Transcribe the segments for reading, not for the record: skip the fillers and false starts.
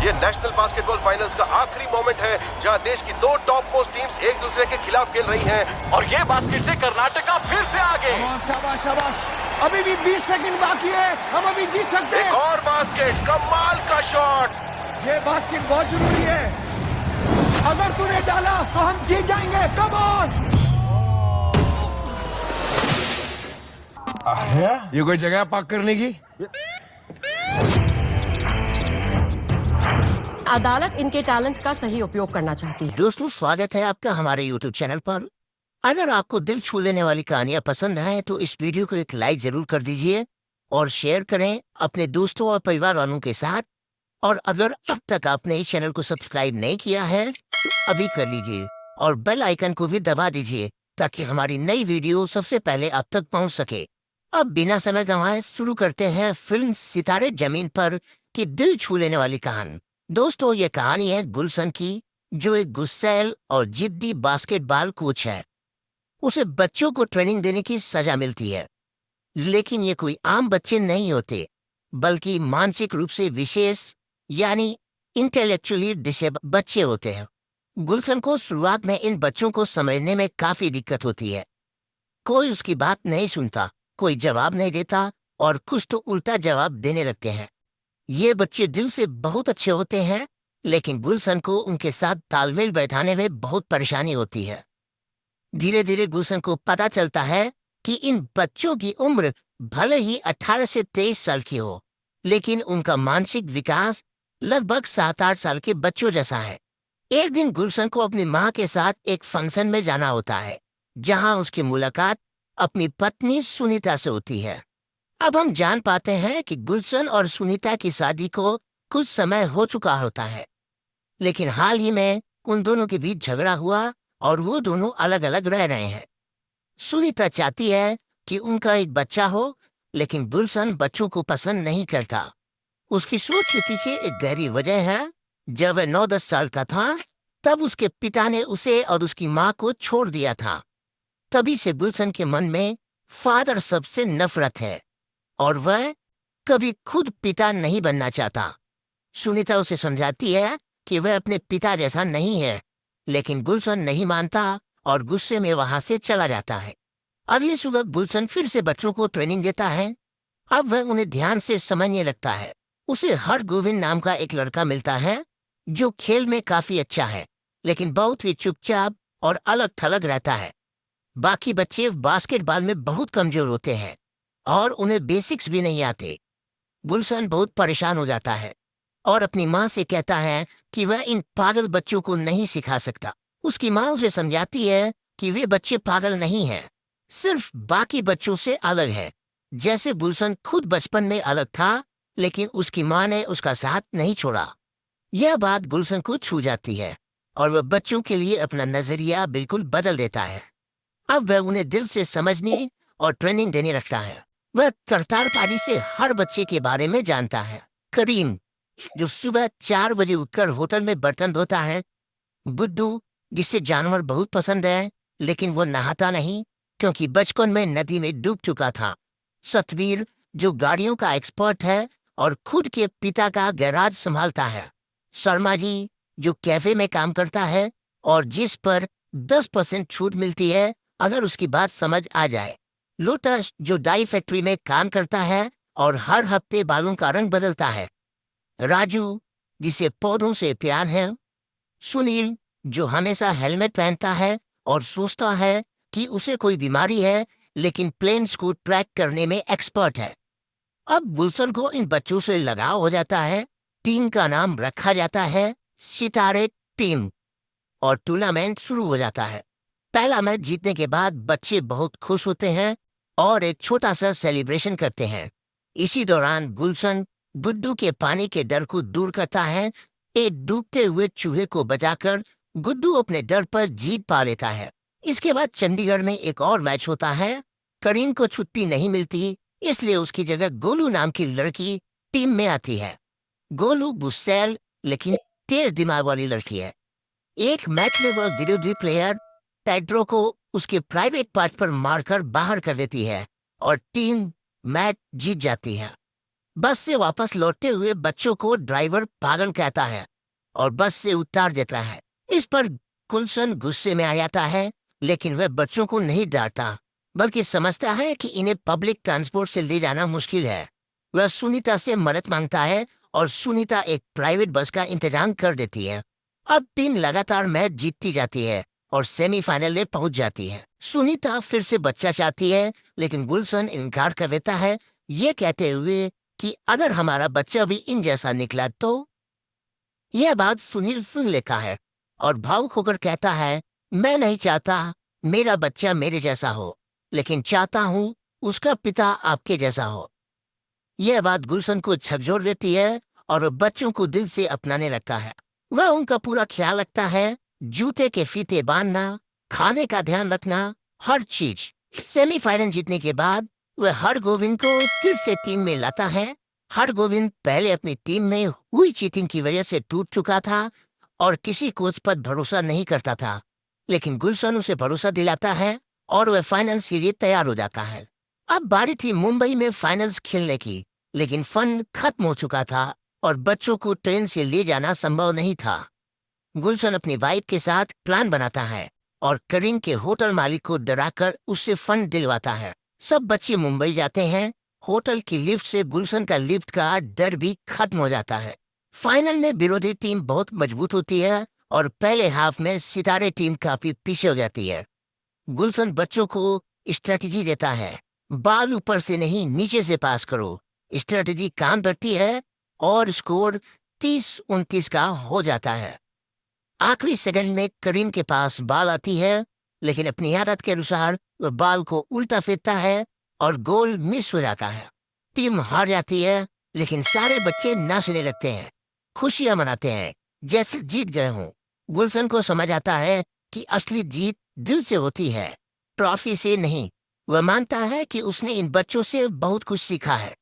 ये national basketball finals का आखिरी मोमेंट है जहां देश की दो टॉप मोस्ट टीम्स एक दूसरे के खिलाफ खेल रही हैं और ये बास्केट से कर्नाटका फिर से आगे। शाबाश शाबाश, अभी भी 20 सेकंड बाकी है, हम अभी जीत सकते हैं। एक और बास्केट, कमाल का शॉट। ये बास्केट बहुत जरूरी है, अगर तूने डाला तो हम जीत जाएंगे। Come on. ये कोई जगह पार्क करने की? अदालत इनके टैलेंट का सही उपयोग करना चाहती है। दोस्तों, स्वागत है आपका हमारे YouTube चैनल पर। अगर आपको दिल छू लेने वाली कहानियां पसंद आए तो इस वीडियो को एक लाइक जरूर कर दीजिए और शेयर करें अपने दोस्तों और परिवार वालों के साथ। और अगर अब तक आपने इस चैनल को सब्सक्राइब नहीं किया है तो अभी कर लीजिए और बेल आइकन को भी दबा दीजिए ताकि हमारी नई वीडियो सबसे पहले आप तक पहुंच सके। अब बिना समय गंवाए शुरू करते हैं फिल्म सितारे जमीन पर की दिल छू लेने वाली कहानी। दोस्तों, ये कहानी है गुलशन की, जो एक गुस्सैल और जिद्दी बास्केटबॉल कोच है। उसे बच्चों को ट्रेनिंग देने की सजा मिलती है, लेकिन ये कोई आम बच्चे नहीं होते बल्कि मानसिक रूप से विशेष यानी इंटेलेक्चुअली डिसेबल बच्चे होते हैं। गुलशन को शुरुआत में इन बच्चों को समझने में काफी दिक्कत होती है। कोई उसकी बात नहीं सुनता, कोई जवाब नहीं देता और कुछ तो उल्टा जवाब देने लगते हैं। ये बच्चे दिल से बहुत अच्छे होते हैं, लेकिन गुलशन को उनके साथ तालमेल बैठाने में बहुत परेशानी होती है। धीरे धीरे गुलशन को पता चलता है कि इन बच्चों की उम्र भले ही 18 से 23 साल की हो, लेकिन उनका मानसिक विकास लगभग 7-8 साल के बच्चों जैसा है। एक दिन गुलशन को अपनी माँ के साथ एक फंक्शन में जाना होता है, जहाँ उसकी मुलाकात अपनी पत्नी सुनीता से होती है। अब हम जान पाते हैं कि गुलशन और सुनीता की शादी को कुछ समय हो चुका होता है, लेकिन हाल ही में उन दोनों के बीच झगड़ा हुआ और वो दोनों अलग अलग रह रहे हैं। सुनीता चाहती है कि उनका एक बच्चा हो, लेकिन गुलशन बच्चों को पसंद नहीं करता। उसकी सोच के पीछे एक गहरी वजह है। जब वह 9-10 साल का था, तब उसके पिता ने उसे और उसकी माँ को छोड़ दिया था। तभी से गुलशन के मन में फादर सबसे नफरत है और वह कभी खुद पिता नहीं बनना चाहता। सुनीता उसे समझाती है कि वह अपने पिता जैसा नहीं है, लेकिन गुलशन नहीं मानता और गुस्से में वहां से चला जाता है। अगली सुबह गुलशन फिर से बच्चों को ट्रेनिंग देता है। अब वह उन्हें ध्यान से समझने लगता है। उसे हर गोविंद नाम का एक लड़का मिलता है जो खेल में काफी अच्छा है, लेकिन बहुत ही चुपचाप और अलग थलग रहता है। बाकी बच्चे बास्केटबॉल में बहुत कमजोर होते हैं और उन्हें बेसिक्स भी नहीं आते। गुलशन बहुत परेशान हो जाता है और अपनी माँ से कहता है कि वह इन पागल बच्चों को नहीं सिखा सकता। उसकी माँ उसे समझाती है कि वे बच्चे पागल नहीं हैं, सिर्फ बाकी बच्चों से अलग है। जैसे गुलशन खुद बचपन में अलग था, लेकिन उसकी माँ ने उसका साथ नहीं छोड़ा। यह बात गुलशन को छू जाती है और वह बच्चों के लिए अपना नजरिया बिल्कुल बदल देता है। अब वह उन्हें दिल से समझने और ट्रेनिंग देने लगता है। वह तरतारपारी से हर बच्चे के बारे में जानता है। करीम, जो सुबह 4 बजे उठकर होटल में बर्तन धोता है। गुड्डू, जिसे जानवर बहुत पसंद है, लेकिन वो नहाता नहीं क्योंकि बचपन में नदी में डूब चुका था। सतवीर, जो गाड़ियों का एक्सपर्ट है और खुद के पिता का गैराज संभालता है। शर्मा जी, जो कैफे में काम करता है और जिस पर 10% छूट मिलती है अगर उसकी बात समझ आ जाए। लोटस, जो डाई फैक्ट्री में काम करता है और हर हफ्ते बालों का रंग बदलता है। राजू, जिसे पौधों से प्यार है। सुनील, जो हमेशा हेलमेट पहनता है और सोचता है कि उसे कोई बीमारी है, लेकिन प्लेन्स को ट्रैक करने में एक्सपर्ट है। अब गुलशन को इन बच्चों से लगाव हो जाता है। टीम का नाम रखा जाता है सितारे टीम और टूर्नामेंट शुरू हो जाता है। पहला मैच जीतने के बाद बच्चे बहुत खुश होते हैं और एक छोटा सा सेलिब्रेशन करते हैं। इसी दौरान गुलशन गुड्डू के पानी के डर को दूर करता है। एक डूबते हुए चूहे को बचाकर गुड्डू अपने डर पर जीत पा लेता है। इसके बाद चंडीगढ़ में एक और मैच होता है। करीम को छुट्टी नहीं मिलती, इसलिए उसकी जगह गोलू नाम की लड़की टीम में आती है। गोलू गुस्सैल लेकिन तेज दिमाग वाली लड़की है। एक मैच में वह विरोधी प्लेयर पेड्रो को उसके प्राइवेट पार्ट पर मारकर बाहर कर देती है और टीम मैच जीत जाती है। बस से वापस लौटते हुए बच्चों को ड्राइवर पागल कहता है और बस से उतार देता है। इस पर गुलशन गुस्से में आ जाता है, लेकिन वह बच्चों को नहीं डांटता बल्कि समझता है कि इन्हें पब्लिक ट्रांसपोर्ट से ले जाना मुश्किल है। वह सुनीता से मदद मांगता है और सुनीता एक प्राइवेट बस का इंतजाम कर देती है। अब टीम लगातार मैच जीतती जाती है और सेमीफाइनल में पहुंच जाती है। सुनीता फिर से बच्चा चाहती है, लेकिन गुलशन इनकार कर देता है, ये कहते हुए कि अगर हमारा बच्चा भी इन जैसा निकला तो। यह बात सुनील सुन लेता है और भावुक होकर कहता है, मैं नहीं चाहता मेरा बच्चा मेरे जैसा हो, लेकिन चाहता हूँ उसका पिता आपके जैसा हो। यह बात गुलशन को झकझोर देती है और वह बच्चों को दिल से अपनाने लगता है। वह उनका पूरा ख्याल रखता है, जूते के फीते बांधना, खाने का ध्यान रखना, हर चीज। सेमीफाइनल जीतने के बाद वह हरगोविंद को फिर से टीम में लाता है। हरगोविंद पहले अपनी टीम में हुई चीटिंग की वजह से टूट चुका था और किसी कोच पर भरोसा नहीं करता था, लेकिन गुलशन उसे भरोसा दिलाता है और वह फाइनल्स के लिए तैयार हो जाता है। अब बारी थी मुंबई में फाइनल्स खेलने की, लेकिन फंड खत्म हो चुका था और बच्चों को ट्रेन से ले जाना संभव नहीं था। गुलशन अपनी वाइफ के साथ प्लान बनाता है और करीम के होटल मालिक को डराकर उससे फंड दिलवाता है। सब बच्चे मुंबई जाते हैं। होटल की लिफ्ट से गुलशन का लिफ्ट का डर भी खत्म हो जाता है। फाइनल में विरोधी टीम बहुत मजबूत होती है और पहले हाफ में सितारे टीम काफी पीछे हो जाती है। गुलशन बच्चों को स्ट्रेटजी देता है, बाल ऊपर से नहीं नीचे से पास करो। स्ट्रेटजी काम करती है और स्कोर 30-29 का हो जाता है। आखिरी सेकंड में करीम के पास बाल आती है, लेकिन अपनी आदत के अनुसार वह बाल को उल्टा फेंकता है और गोल मिस हो जाता है। टीम हार जाती है, लेकिन सारे बच्चे नाचने लगते हैं, खुशियां मनाते हैं जैसे जीत गए हों। गुलशन को समझ आता है कि असली जीत दिल से होती है, ट्रॉफी से नहीं। वह मानता है कि उसने इन बच्चों से बहुत कुछ सीखा है।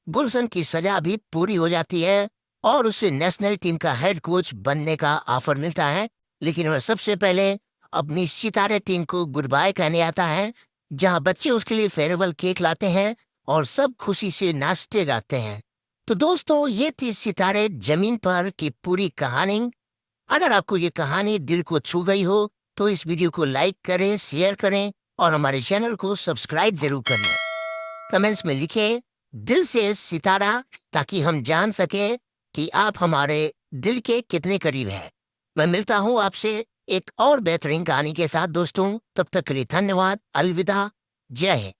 गुलशन की सजा भी पूरी हो जाती है और उसे नेशनल टीम का हेड कोच बनने का ऑफर मिलता है, लेकिन वह सबसे पहले अपनी सितारे टीम को गुड बाय कहने आता है, जहां बच्चे उसके लिए फेयरवेल केक लाते हैं और सब खुशी से नाचते गाते हैं। तो दोस्तों, ये थी सितारे जमीन पर की पूरी कहानी। अगर आपको ये कहानी दिल को छू गई हो तो इस वीडियो को लाइक करें, शेयर करें और हमारे चैनल को सब्सक्राइब जरूर करें। कमेंट्स में लिखें दिल से सितारा, ताकि हम जान सके कि आप हमारे दिल के कितने करीब हैं। मैं मिलता हूँ आपसे एक और बेहतरीन कहानी के साथ दोस्तों। तब तक के लिए धन्यवाद। अलविदा। जय हिंद।